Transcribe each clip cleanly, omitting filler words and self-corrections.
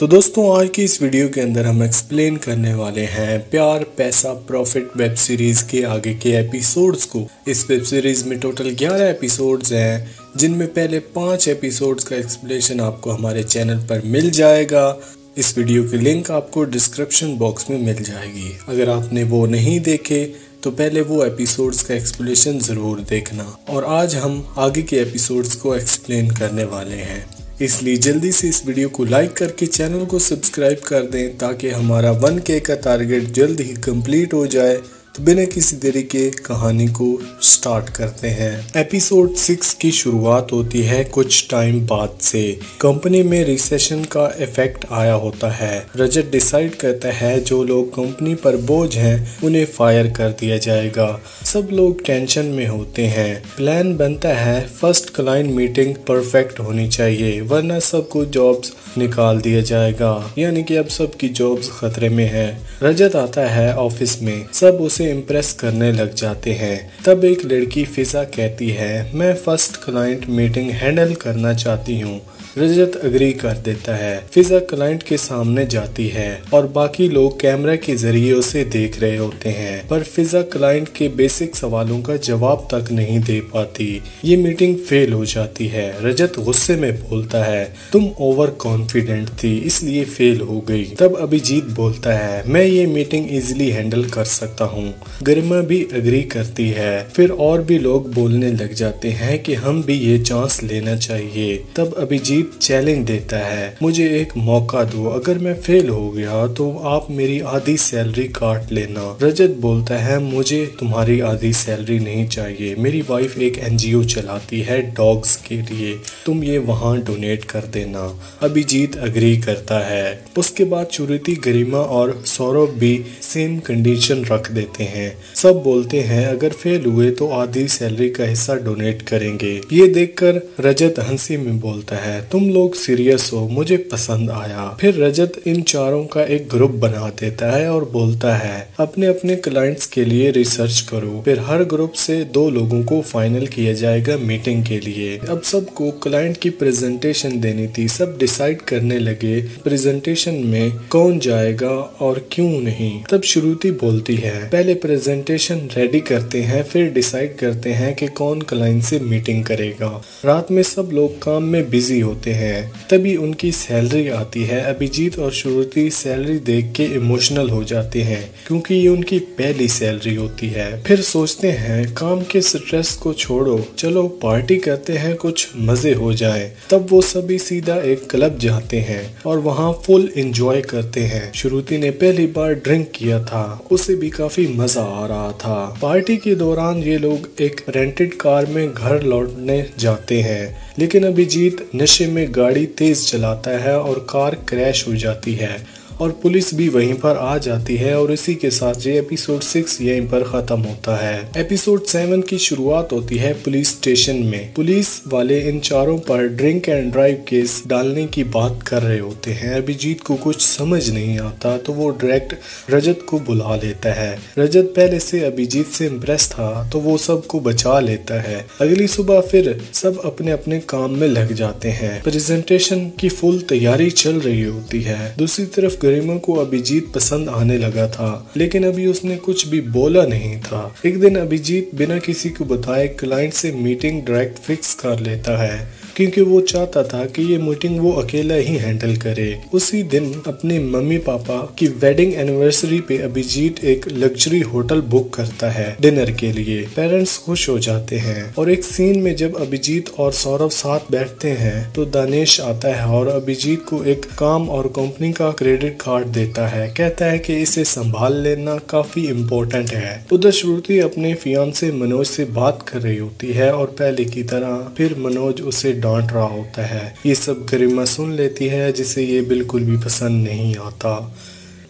तो दोस्तों आज की इस वीडियो के अंदर हम एक्सप्लेन करने वाले हैं प्यार पैसा प्रॉफिट वेब सीरीज के आगे के एपिसोड्स को। इस वेब सीरीज में टोटल 11 एपिसोड्स हैं, जिनमें पहले 5 एपिसोड्स का एक्सप्लेनेशन आपको हमारे चैनल पर मिल जाएगा। इस वीडियो की लिंक आपको डिस्क्रिप्शन बॉक्स में मिल जाएगी। अगर आपने वो नहीं देखे तो पहले वो एपिसोड्स का एक्सप्लेनेशन ज़रूर देखना। और आज हम आगे के एपिसोड्स को एक्सप्लेन करने वाले हैं, इसलिए जल्दी से इस वीडियो को लाइक करके चैनल को सब्सक्राइब कर दें ताकि हमारा 1K का टारगेट जल्द ही कंप्लीट हो जाए। तो बिना किसी देरी के कहानी को स्टार्ट करते हैं। एपिसोड 6 की शुरुआत होती है कुछ टाइम बाद से। कंपनी में रिसेशन का इफेक्ट आया होता है। रजत डिसाइड करता है जो लोग कंपनी पर बोझ हैं उन्हें फायर कर दिया जाएगा। सब लोग टेंशन में होते हैं। प्लान बनता है फर्स्ट क्लाइंट मीटिंग परफेक्ट होनी चाहिए वरना सबको जॉब्स निकाल दिया जाएगा, यानी कि अब सबकी जॉब्स खतरे में है। रजत आता है ऑफिस में, सब उसे इम्प्रेस करने लग जाते हैं। तब एक लड़की फिजा कहती है मैं फर्स्ट क्लाइंट मीटिंग हैंडल करना चाहती हूँ। रजत अग्री कर देता है। फिजा क्लाइंट के सामने जाती है और बाकी लोग कैमरा के जरिए उसे देख रहे होते हैं, पर फिजा क्लाइंट के बेसिक सवालों का जवाब तक नहीं दे पाती। ये मीटिंग फेल हो जाती है। रजत गुस्से में बोलता है तुम ओवर कॉन्फिडेंट थी इसलिए फेल हो गई। तब अभिजीत बोलता है मैं ये मीटिंग इजिली हैंडल कर सकता हूँ। गरिमा भी अग्री करती है। फिर और भी लोग बोलने लग जाते हैं कि हम भी ये चांस लेना चाहिए। तब अभिजीत चैलेंज देता है मुझे एक मौका दो, अगर मैं फेल हो गया तो आप मेरी आधी सैलरी काट लेना। रजत बोलता है मुझे तुम्हारी आधी सैलरी नहीं चाहिए, मेरी वाइफ एक NGO चलाती है डॉग्स के लिए, तुम ये वहाँ डोनेट कर देना। अभिजीत अग्री करता है। उसके बाद श्रुति, गरिमा और सौरभ भी सेम कंडीशन रख देते हैं। सब बोलते हैं अगर फेल हुए तो आधी सैलरी का हिस्सा डोनेट करेंगे। ये देखकर रजत हंसी में बोलता है तुम लोग सीरियस हो, मुझे पसंद आया। फिर रजत इन चारों का एक ग्रुप बना देता है और बोलता है अपने अपने क्लाइंट्स के लिए रिसर्च करो। फिर हर ग्रुप से 2 लोगों को फाइनल किया जाएगा मीटिंग के लिए। अब सबको क्लाइंट की प्रेजेंटेशन देनी थी। सब डिसाइड करने लगे प्रेजेंटेशन में कौन जाएगा और क्यों नहीं। तब श्रुति बोलती है पहले प्रेजेंटेशन रेडी करते हैं फिर डिसाइड करते हैं कि कौन क्लाइंट से मीटिंग करेगा। रात में सब लोग काम में बिजी होते हैं। तभी उनकी सैलरी आती है। अभिजीत और श्रुति सैलरी देख के इमोशनल हो जाते हैं क्योंकि ये उनकी पहली सैलरी होती है। फिर सोचते हैं काम के स्ट्रेस को छोड़ो, चलो पार्टी करते हैं, कुछ मजे हो जाए। तब वो सभी सीधा एक क्लब जाते हैं और वहाँ फुल एंजॉय करते हैं। श्रुति ने पहली बार ड्रिंक किया था, उसे भी काफी मजा आ रहा था। पार्टी के दौरान ये लोग एक रेंटेड कार में घर लौटने जाते हैं, लेकिन अभिजीत नशे में गाड़ी तेज चलाता है और कार क्रैश हो जाती है और पुलिस भी वहीं पर आ जाती है। और इसी के साथ ये एपिसोड 6 यहीं पर खत्म होता है। एपिसोड 7 की शुरुआत होती है पुलिस स्टेशन में। पुलिस वाले इन चारों पर ड्रिंक एंड ड्राइव केस डालने की बात कर रहे होते हैं। अभिजीत को कुछ समझ नहीं आता तो वो डायरेक्ट रजत को बुला लेता है। रजत पहले से अभिजीत से इम्प्रेस था तो वो सबको बचा लेता है। अगली सुबह फिर सब अपने अपने काम में लग जाते हैं। प्रेजेंटेशन की फुल तैयारी चल रही होती है। दूसरी तरफ गरिमा को अभिजीत पसंद आने लगा था, लेकिन अभी उसने कुछ भी बोला नहीं था। एक दिन अभिजीत बिना किसी को बताए क्लाइंट से मीटिंग डायरेक्ट फिक्स कर लेता है क्योंकि वो चाहता था कि ये मीटिंग वो अकेला ही हैंडल करे। उसी दिन अपने मम्मी पापा की वेडिंग एनिवर्सरी पे अभिजीत एक लग्जरी होटल बुक करता है डिनर के लिए। पेरेंट्स खुश हो जाते हैं और एक सीन में जब अभिजीत और सौरभ साथ बैठते हैं तो दानिश आता है और अभिजीत को एक काम और कंपनी का क्रेडिट कार्ड देता है। कहता है कि इसे संभाल लेना काफी इम्पोर्टेंट है। उधर श्रुति अपने फियांसे मनोज से बात कर रही होती है और पहले की तरह फिर मनोज उसे डांट रहा होता है। ये सब गरिमा सुन लेती है जिसे ये बिल्कुल भी पसंद नहीं आता।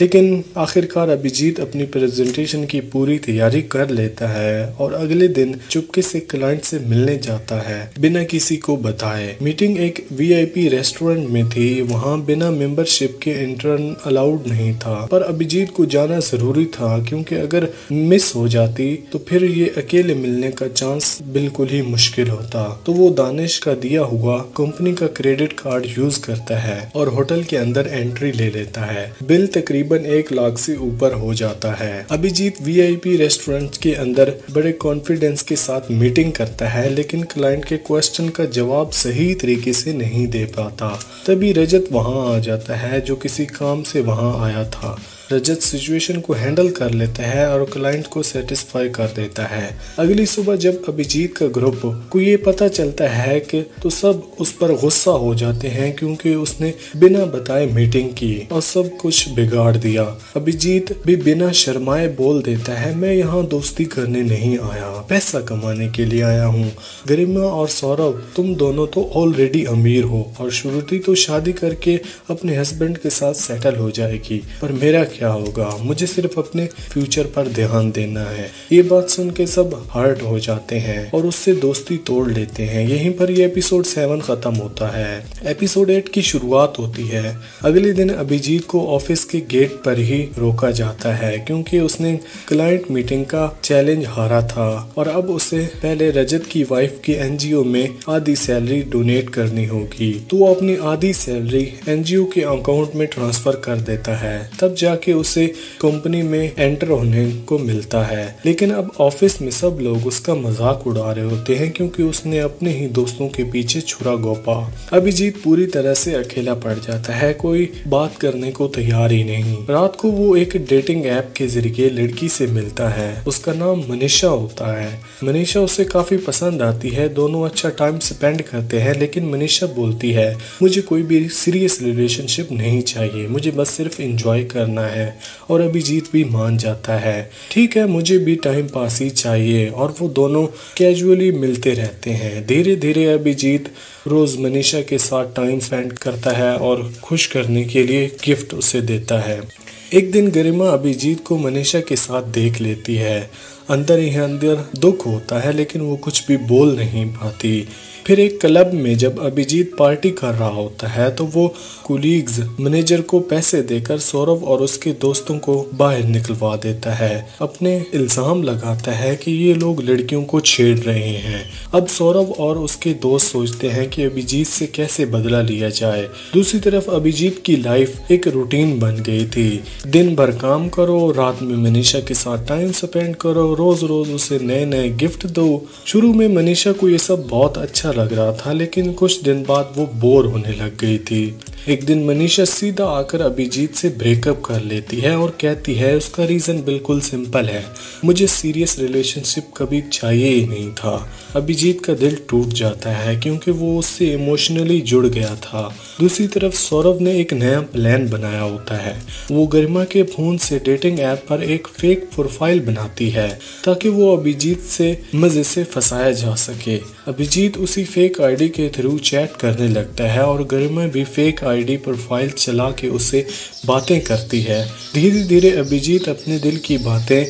लेकिन आखिरकार अभिजीत अपनी प्रेजेंटेशन की पूरी तैयारी कर लेता है और अगले दिन चुपके से क्लाइंट से मिलने जाता है बिना किसी को बताए। मीटिंग एक वीआईपी रेस्टोरेंट में थी, वहाँ बिना मेंबरशिप के इंटर्न अलाउड नहीं था, पर अभिजीत को जाना जरूरी था क्योंकि अगर मिस हो जाती तो फिर ये अकेले मिलने का चांस बिल्कुल ही मुश्किल होता। तो वो दानिश का दिया हुआ कंपनी का क्रेडिट कार्ड यूज करता है और होटल के अंदर एंट्री ले लेता है। बिल तकरीबन 1 लाख से ऊपर हो जाता है। अभिजीत वीआईपी रेस्टोरेंट के अंदर बड़े कॉन्फिडेंस के साथ मीटिंग करता है, लेकिन क्लाइंट के क्वेश्चन का जवाब सही तरीके से नहीं दे पाता। तभी रजत वहां आ जाता है जो किसी काम से वहां आया था। रजत सिचुएशन को हैंडल कर लेता है और क्लाइंट को सेटिस्फाई कर देता है। अगली सुबह जब अभिजीत का ग्रुप को ये पता चलता है कि तो सब उस पर गुस्सा हो जाते हैं क्योंकि उसने बिना बताए मीटिंग की और सब कुछ बिगाड़ दिया। अभिजीत भी बिना शर्माए बोल देता है, मैं यहाँ दोस्ती करने नहीं आया, पैसा कमाने के लिए आया हूँ। गरिमा और सौरभ, तुम दोनों तो ऑलरेडी अमीर हो और श्रुति तो शादी करके अपने हस्बैंड के साथ सेटल हो जाएगी, पर मेरा क्या होगा? मुझे सिर्फ अपने फ्यूचर पर ध्यान देना है। ये बात सुन के सब हर्ट हो जाते हैं और उससे दोस्ती तोड़ लेते हैं। यहीं पर ये एपिसोड 7 खत्म होता है। एपिसोड 8 की शुरुआत होती है। अगले दिन अभिजीत को ऑफिस के गेट पर ही रोका जाता है क्योंकि उसने क्लाइंट मीटिंग का चैलेंज हारा था और अब उसे पहले रजत की वाइफ की एनजीओ में आधी सैलरी डोनेट करनी होगी। तो वो अपनी आधी सैलरी एनजीओ के अकाउंट में ट्रांसफर कर देता है। तब जाके उसे कंपनी में एंटर होने को मिलता है, लेकिन अब ऑफिस में सब लोग उसका मजाक उड़ा रहे होते हैं क्योंकि उसने अपने ही दोस्तों के पीछे छुरा घोंपा। अभिजीत पूरी तरह से अकेला पड़ जाता है, कोई बात करने को तैयार ही नहीं। रात को वो एक डेटिंग ऐप के जरिए लड़की से मिलता है। उसका नाम मनीषा होता है। मनीषा उसे काफी पसंद आती है, दोनों अच्छा टाइम स्पेंड करते हैं, लेकिन मनीषा बोलती है मुझे कोई भी सीरियस रिलेशनशिप नहीं चाहिए, मुझे बस सिर्फ एंजॉय करना है। और अभिजीत भी मान जाता है, ठीक है मुझे भी टाइम पास ही चाहिए, और वो दोनों कैजुअली मिलते रहते हैं। धीरे धीरे अभिजीत रोज मनीषा के साथ टाइम स्पेंड करता है और खुश करने के लिए गिफ्ट उसे देता है। एक दिन गरिमा अभिजीत को मनीषा के साथ देख लेती है। अंदर ही अंदर दुख होता है, लेकिन वो कुछ भी बोल नहीं पाती। फिर एक क्लब में जब अभिजीत पार्टी कर रहा होता है तो वो कुलीग्स मैनेजर को पैसे देकर सौरभ और उसके दोस्तों को बाहर निकलवा देता है। अपने इल्जाम लगाता है कि ये लोग लड़कियों को छेड़ रहे हैं। अब सौरभ और उसके दोस्त सोचते हैं कि अभिजीत से कैसे बदला लिया जाए। दूसरी तरफ अभिजीत की लाइफ एक रूटीन बन गई थी। दिन भर काम करो, रात में मनीषा के साथ टाइम स्पेंड करो, रोज रोज उसे नए नए गिफ्ट दो। शुरू में मनीषा को ये सब बहुत अच्छा लग रहा था, लेकिन कुछ दिन बाद वो बोर होने लग गई थी। एक दिन मनीषा सीधा आकर अभिजीत से ब्रेकअप कर लेती है और कहती है उसका रीजन बिल्कुल सिंपल है, मुझे सीरियस रिलेशनशिप कभी चाहिए ही नहीं था। अभिजीत का दिल टूट जाता है क्योंकि वो उससे इमोशनली जुड़ गया था। दूसरी तरफ सौरभ ने एक नया प्लान बनाया होता है। वो गरिमा के फोन से डेटिंग ऐप पर एक फेक प्रोफाइल बनाती है ताकि वो अभिजीत से मजे से फंसाया जा सके। अभिजीत उसी फेक आईडी के थ्रू चैट करने लगता है और गरिमा भी फेक आईडी प्रोफाइल चला के उससे बातें करती है। धीरे धीरे अभिजीत अपने दिल की बातें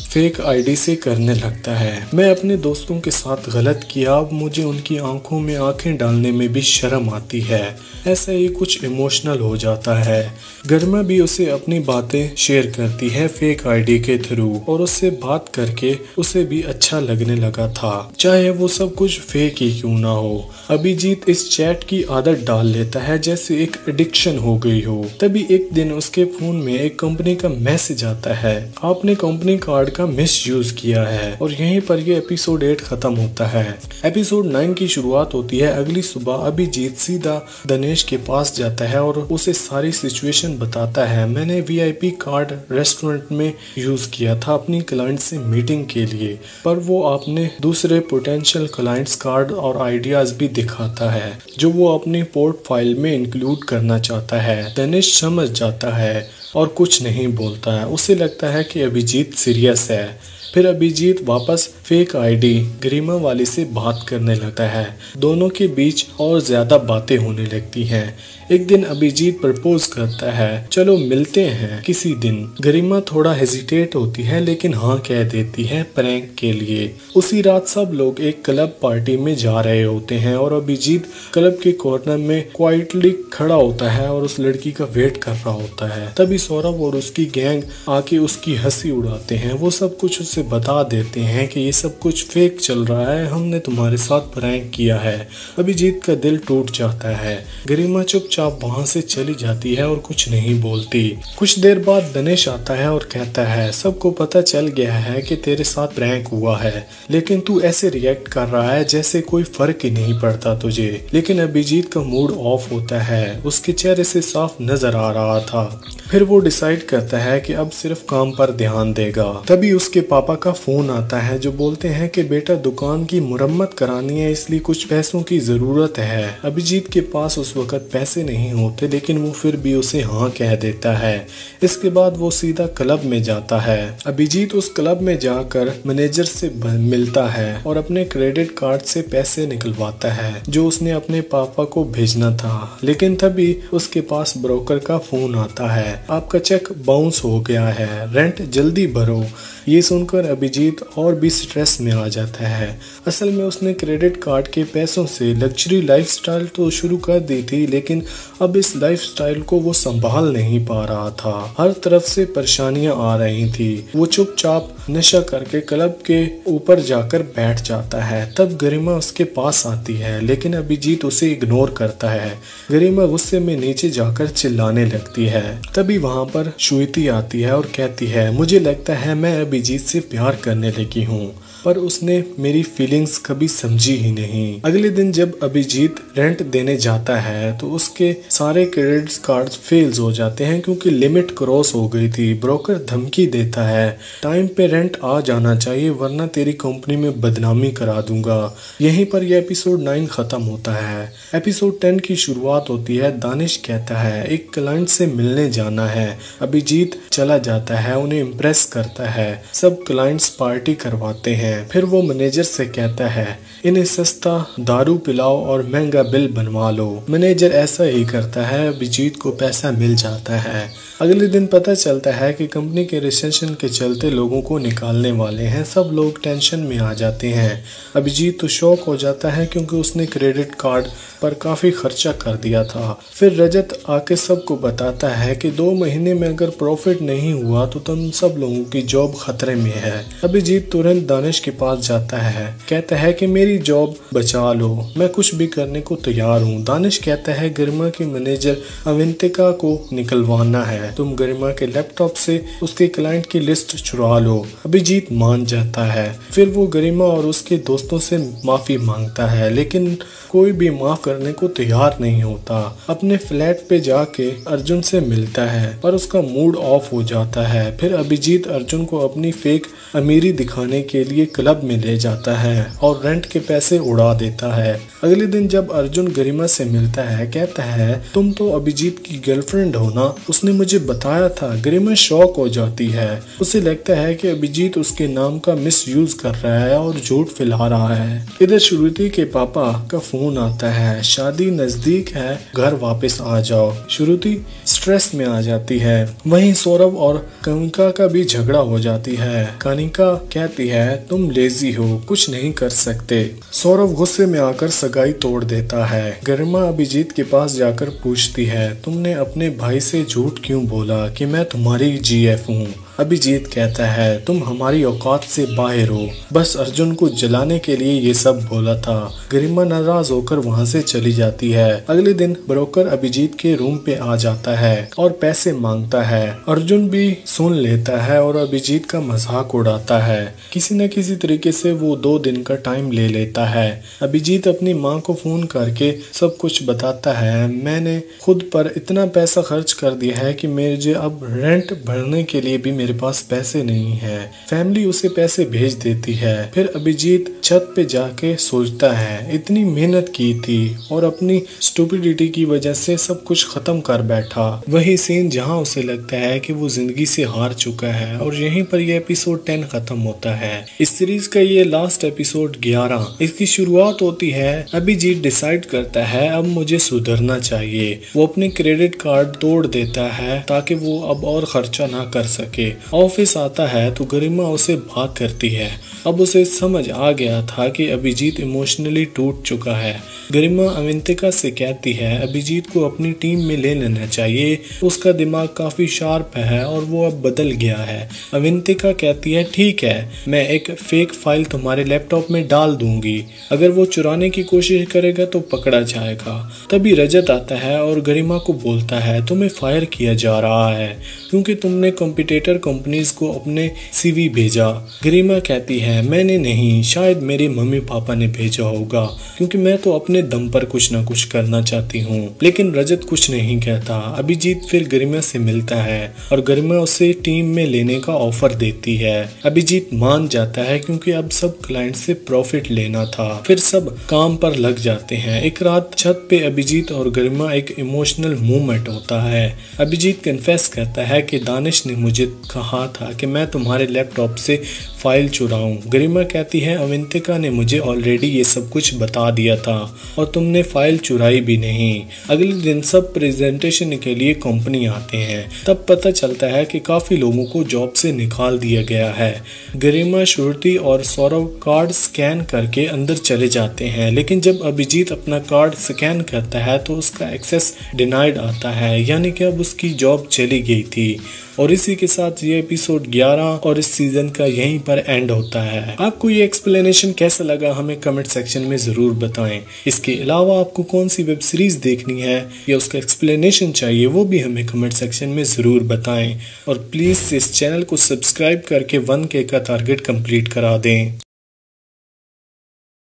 फेक आईडी से करने लगता है। मैं अपने दोस्तों के साथ गलत किया, अब मुझे उनकी आंखों में आंखें डालने में भी शर्म आती है। ऐसा ही कुछ इमोशनल हो जाता है। गरिमा भी उसे अपनी बातें शेयर करती है फेक आईडी के थ्रू और उससे बात करके उसे भी अच्छा लगने लगा था, चाहे वो सब कुछ फेक ही क्यों ना हो। अभिजीत इस चैट की आदत डाल लेता है जैसे एक एडिक्शन हो गई हो। तभी एक दिन उसके फोन में एक कंपनी का मैसेज आता है, आपने कंपनी कार्ड का मिसयूज किया है। और यहीं पर ये एपिसोड 8 खत्म होता है। एपिसोड 9 की शुरुआत होती है। अगली सुबह अभिजीत सीधा दिनेश के पास जाता है और उसे सारी सिचुएशन बताता है, मैंने वीआईपी कार्ड रेस्टोरेंट में यूज किया था अपनी क्लाइंट से मीटिंग के लिए, पर वो आपने दूसरे पोटेंशियल क्लाइंट्स कार्ड और आइडियाज भी दिखाता है जो वो अपनी पोर्टफोलियो में इंक्लूड करना चाहता है। दिनेश समझ जाता है और कुछ नहीं बोलता है। उसे लगता है कि अभिजीत सीरियस है। फिर अभिजीत वापस फेक आईडी गरिमा वाली से बात करने लगता है। दोनों के बीच और ज्यादा बातें होने लगती हैं। एक दिन अभिजीत प्रपोज करता है, चलो मिलते हैं किसी दिन। गरिमा थोड़ा हेजिटेट होती है लेकिन हाँ कह देती है प्रैंक के लिए। उसी रात सब लोग एक क्लब पार्टी में जा रहे होते हैं और अभिजीत क्लब के कॉर्नर में क्वाइटली खड़ा होता है और उस लड़की का वेट कर रहा होता है। तभी सौरभ और उसकी गैंग आके उसकी हंसी उड़ाते हैं। वो सब कुछ उसे बता देते हैं कि ये सब कुछ फेक चल रहा है, हमने तुम्हारे साथ प्रैंक किया है। अभिजीत का दिल टूट जाता है। गरिमा चुपचाप वहां से चली जाती है और कुछ नहीं बोलती। कुछ देर बाद दिनेश आता है और कहता है, सबको पता चल गया है कि तेरे साथ प्रैंक हुआ है, लेकिन तू ऐसे रिएक्ट कर रहा है जैसे कोई फर्क ही नहीं पड़ता तुझे। लेकिन अभिजीत का मूड ऑफ होता है, उसके चेहरे से साफ नजर आ रहा था। फिर वो डिसाइड करता है कि अब सिर्फ काम पर ध्यान देगा। तभी उसके पापा का फोन आता है जो बोलते हैं कि बेटा दुकान की मुरम्मत करानी है, इसलिए कुछ पैसों की जरूरत है। अभिजीत के पास उस वक्त पैसे नहीं होते लेकिन वो फिर भी उसे हाँ कह देता है। इसके बाद वो सीधा क्लब में जाता है। अभिजीत उस क्लब में जाकर मैनेजर से मिलता है और अपने क्रेडिट कार्ड से पैसे निकलवाता है जो उसने अपने पापा को भेजना था। लेकिन तभी उसके पास ब्रोकर का फोन आता है, आपका चेक बाउंस हो गया है, रेंट जल्दी भरो। ये सुनकर अभिजीत और भी स्ट्रेस में आ जाता है। असल में उसने क्रेडिट कार्ड के पैसों से लग्जरी लाइफस्टाइल तो शुरू कर दी थी, लेकिन अब इस लाइफस्टाइल को वो संभाल नहीं पा रहा था। हर तरफ से परेशानियां आ रही थी। वो चुपचाप नशा करके क्लब के ऊपर जाकर बैठ जाता है। तब गरिमा उसके पास आती है लेकिन अभिजीत उसे इग्नोर करता है। गरिमा गुस्से में नीचे जाकर चिल्लाने लगती है। तभी वहां पर श्वेती आती है और कहती है, मुझे लगता है मैं अभिजीत से प्यार करने लगी हूँ, पर उसने मेरी फीलिंग्स कभी समझी ही नहीं। अगले दिन जब अभिजीत रेंट देने जाता है तो उसके सारे क्रेडिट कार्ड्स फेल्स हो जाते हैं क्योंकि लिमिट क्रॉस हो गई थी। ब्रोकर धमकी देता है, टाइम पे रेंट आ जाना चाहिए वरना तेरी कंपनी में बदनामी करा दूंगा। यहीं पर यह एपिसोड 9 खत्म होता है। एपिसोड 10 की शुरुआत होती है। दानिश कहता है एक क्लाइंट से मिलने जाना है। अभिजीत चला जाता है, उन्हें इम्प्रेस करता है। सब क्लाइंट्स पार्टी करवाते हैं। फिर वो मैनेजर से कहता है, इन्हें सस्ता दारू पिलाओ और महंगा बिल बनवा लो। मैनेजर ऐसा ही करता है, अभिजीत को पैसा मिल जाता है। अगले दिन पता चलता है कि कंपनी के रिसेशन के चलते लोगों को निकालने वाले हैं। सब लोग टेंशन में आ जाते हैं। अभिजीत तो शॉक हो जाता है क्योंकि उसने क्रेडिट कार्ड पर काफी खर्चा कर दिया था। फिर रजत आके सबको बताता है कि 2 महीने में अगर प्रॉफिट नहीं हुआ तो तुम सब लोगों की जॉब खतरे में है। अभिजीत तुरंत दानिश के पास जाता है, कहता है कि मेरी जॉब बचा लो, मैं कुछ भी करने को तैयार हूँ। दानिश कहता है गरिमा के मैनेजर अविंतिका को निकलवाना है, तुम गरिमा के लैपटॉप से उसके क्लाइंट की लिस्ट चुरा लो। अभिजीत मान जाता है। फिर वो गरिमा और उसके दोस्तों से माफी मांगता है लेकिन कोई भी माफ करने को तैयार नहीं होता। अपने फ्लैट पे जाके अर्जुन से मिलता है पर उसका मूड ऑफ हो जाता है। फिर अभिजीत अर्जुन को अपनी फेक अमीरी दिखाने के लिए क्लब में ले जाता है और रेंट के पैसे उड़ा देता है। अगले दिन जब अर्जुन गरिमा से मिलता है, कहता है तुम तो अभिजीत की गर्लफ्रेंड हो ना, उसने मुझे बताया था। गरिमा शॉक हो जाती है। उसे लगता है कि अभिजीत उसके नाम का मिसयूज कर रहा है और झूठ फैला रहा है। इधर श्रुति के पापा का फोन आता है, शादी नजदीक है, घर वापस आ जाओ। श्रुति स्ट्रेस में आ जाती है। वहीं सौरभ और कनिका का भी झगड़ा हो जाती है। कनिका कहती है तुम लेजी हो, कुछ नहीं कर सकते। सौरभ गुस्से में आकर सगाई तोड़ देता है। गरिमा अभिजीत के पास जाकर पूछती है, तुमने अपने भाई से झूठ क्यों बोला कि मैं तुम्हारी जीएफ हूँ। अभिजीत कहता है तुम हमारी औकात से बाहर हो, बस अर्जुन को जलाने के लिए ये सब बोला था। गरिमा नाराज होकर वहाँ से चली जाती है। अगले दिन ब्रोकर अभिजीत के रूम पे आ जाता है और पैसे मांगता है। अर्जुन भी सुन लेता है और अभिजीत का मजाक उड़ाता है। किसी न किसी तरीके से वो 2 दिन का टाइम ले लेता है। अभिजीत अपनी माँ को फोन करके सब कुछ बताता है, मैंने खुद पर इतना पैसा खर्च कर दिया है कि मुझे अब रेंट भरने के लिए भी मेरे पास पैसे नहीं है। फैमिली उसे पैसे भेज देती है। फिर अभिजीत छत पे जाके सोचता है इतनी मेहनत की थी और अपनी स्टूपिडिटी की वजह से सब कुछ खत्म कर बैठा। वही सीन जहां उसे लगता है कि वो जिंदगी से हार चुका है और यहीं पर ये एपिसोड 10 खत्म होता है। इस सीरीज का ये लास्ट एपिसोड 11। इसकी शुरुआत होती है अभिजीत डिसाइड करता है अब मुझे सुधरना चाहिए। वो अपने क्रेडिट कार्ड तोड़ देता है ताकि वो अब और खर्चा ना कर सके। ऑफिस आता है तो गरिमा उसे भाग करती है। अब उसे समझ आ गया था कि अभिजीत इमोशनली टूट चुका है। गरिमा अवंतिका से कहती है अभिजीत को अपनी टीम में ले लेना चाहिए, उसका दिमाग काफी शार्प है और वो अब बदल गया है। अवंतिका कहती है ठीक है, मैं एक फेक फाइल तुम्हारे लैपटॉप में डाल दूंगी, अगर वो चुराने की कोशिश करेगा तो पकड़ा जाएगा। तभी रजत आता है और गरिमा को बोलता है तुम्हें फायर किया जा रहा है क्योंकि तुमने कॉम्पिटिटर कंपनीज को अपने सीवी भेजा। गरिमा कहती है मैंने नहीं, शायद मेरे मम्मी पापा ने भेजा होगा क्योंकि मैं तो अपने दम पर कुछ ना कुछ करना चाहती हूँ। लेकिन रजत कुछ नहीं कहता। अभिजीत फिर गरिमा से मिलता है और गरिमा उसे टीम में लेने का ऑफर देती है। अभिजीत मान जाता है क्योंकि अब सब क्लाइंट से प्रॉफिट लेना था। फिर सब काम पर लग जाते हैं। एक रात छत पे अभिजीत और गरिमा एक इमोशनल मूवमेंट होता है। अभिजीत कन्फेस करता है कि दानिश ने मुझे कहा था कि मैं तुम्हारे लैपटॉप से फाइल चुराऊं। गरिमा कहती है अवंतिका ने मुझे ऑलरेडी ये सब कुछ बता दिया था और तुमने फाइल चुराई भी नहीं। अगले दिन सब प्रेजेंटेशन के लिए कंपनी आते हैं। तब पता चलता है कि काफी लोगों को जॉब से निकाल दिया गया है। गरिमा, श्रुति और सौरव कार्ड स्कैन करके अंदर चले जाते हैं, लेकिन जब अभिजीत अपना कार्ड स्कैन करता है तो उसका एक्सेस डिनाइड आता है, यानी कि अब उसकी जॉब चली गई थी। और इसी के साथ ये एपिसोड 11 और इस सीजन का यहीं पर एंड होता है। आपको ये एक्सप्लेनेशन कैसा लगा हमें कमेंट सेक्शन में जरूर बताएं। इसके अलावा आपको कौन सी वेब सीरीज देखनी है या उसका एक्सप्लेनेशन चाहिए वो भी हमें कमेंट सेक्शन में जरूर बताएं। और प्लीज इस चैनल को सब्सक्राइब करके 1K का टारगेट कंप्लीट करा दें।